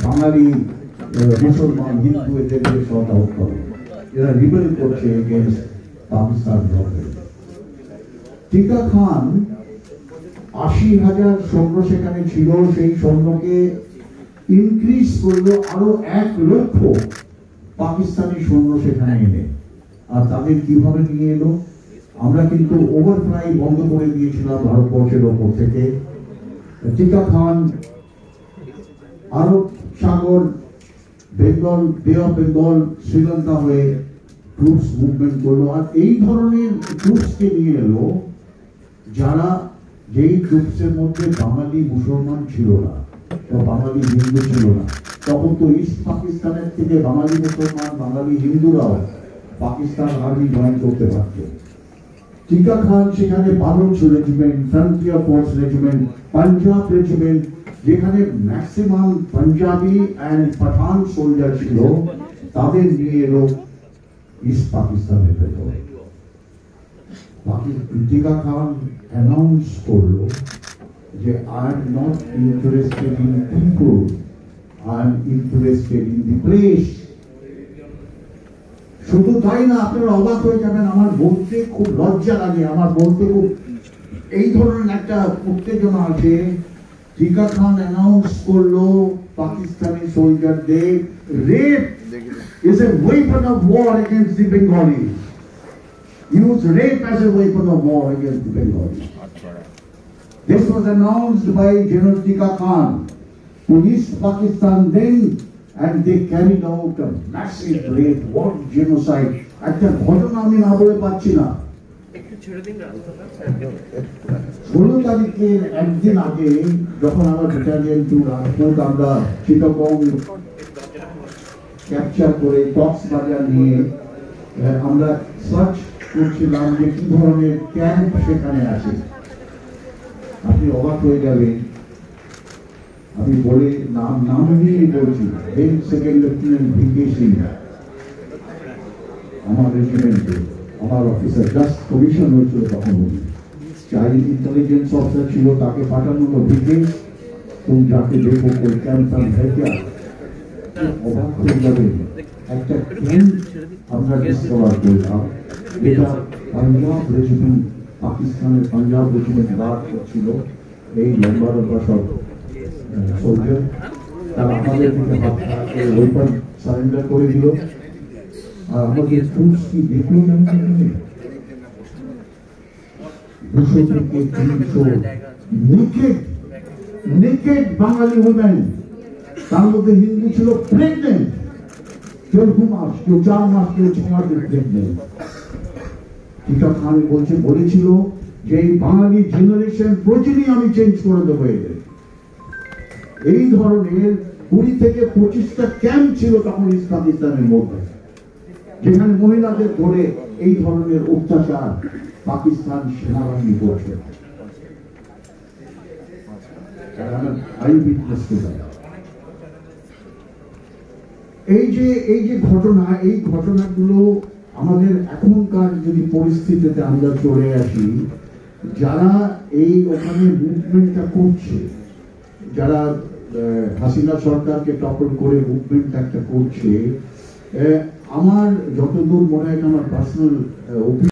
বাঙালি মুসলমান হিন্দু এদেরকে sort out করে, এরা রিবেল করছে এগেইনস্ট পাকিস্তান গভর্নমেন্ট। টিকা খান 80,000 সৈন্য সেখানে ছিল, সেই সৈন্যকে ইনক্রিজ করলো আরো 1 লক্ষ পাকিস্তানি সৈন্য সেখানে এনে। আর তাদের কিভাবে নিয়ে এলো? আমরা কিন্তু ওভারফ্লাই বন্ধ করে দিয়েছিলাম ভারতবর্ষের ওপর থেকে। টিকা খান আরব সাগর, বেঙ্গল, বে অফ বেঙ্গল, শ্রীলঙ্কা হয়ে ট্রুপস মুভমেন্ট করলো। আর এই ধরনের ট্রুপসকে নিয়ে এলো যারা, যেই ট্রুপসের মধ্যে বাঙালি মুসলমান ছিল না বা বাঙালি হিন্দু ছিল না। তখন তো ইস্ট পাকিস্তানের থেকে বাঙালি মুসলমান, বাঙালি হিন্দুরাও পাকিস্তান আর্মি জয়েন করতে পারত। টিকা খান সেখানে Baloch regiment, frontier force regiment, Punjab regiment, যেখানে maximum Punjabi and Pathan soldier ছিল, তাদের নিয়ে এলো ইস্ট পাকিস্তানের ভেতরে। টিকা খান অ্যানাউন্স করলো যে I am not interested in people, I am interested in the place. শুধু তাই না, আপনারা অবাক হয়ে যাবেন, আমার বলতে খুব লজ্জা লাগে, আমার বলতে খুব এই ধরনের একটা উত্তেজনা আছে। টিকা খান অ্যানাউন্স করলো পাকিস্তানি সোলজারদের, rape is a weapon of war against the Bengalis. Use rape as a weapon of war against the Bengalis. This was announced by General Tika Khan to East Pakistan then, and they carried out a massive rape, war, genocide. একটা ঘটনা আমি না বলে পাচ্ছি না। 16 তারিখের একদিন আগে যখন আমার ব্যাটালিয়ন টু রাজপুত আমরা চিটাগং ক্যাপচার করে কক্সবাজার নিয়ে আমরা সার্চ করছিলাম যে কি ধরনের ক্যাম্প সেখানে আছে। আপনি অবাক হয়ে যাবেন, আমি বলে নাম নিয়ে বলছি, head second lieutenant V K Singh, আমার রেজিমেন্টে আমার অফিসার জাস্ট কমিশন হয়েছিল তখন, চাইল্ড ইন্টেলিজেন্স অফিসার ছিল, তাকে পাঠানো হলো ভিকে, তুমি যাকে দেখো কোন ক্যাম্প থেকে। অবাক হয়ে যাবেন, একটা ক্যাম্প আমরা ডিসকভার করলাম, এটা পাঞ্জাব রেজিমেন্ট, পাকিস্তানের পাঞ্জাব রেজিমেন্ট গার্ড করছিল, এই লম্বা লম্বা সব সোলজার। তারা আমাদের দিকে ওয়েপন সারেন্ডার করে দিল। আর আমাদের ট্রুপস কি দেখলো না, 200 থেকে 300 নেকেড বাঙালি উমেন, তার মধ্যে হিন্দু ছিল প্রেগনেন্ট, কেউ 2 মাস, কেউ 4 মাস, কেউ 6 মাসের প্রেগনেন্ট। টিকা খান বলেছিল যে এই বাঙালি জেনারেশন প্রতিদিন আমি চেঞ্জ করে দেবো এদের। এই ধরনের 20 থেকে 25টা ক্যাম্প ছিল তখন ইস্ট পাকিস্তানের মধ্যে, যেখানে মহিলাদের ধরে এই ধরনের অত্যাচার পাকিস্তান সেনাবাহিনী করছে। এই যে ঘটনা, এই ঘটনাগুলো আমাদের এখনকার যদি পরিস্থিতিতে আমরা চলে আসি, যারা এই ওখানে মুভমেন্টটা করছে, যারা হাসিনা সরকারকে টপল করে মুভমেন্ট একটা করছে, আমার যতদূর মনে হয় আমার পার্সোনাল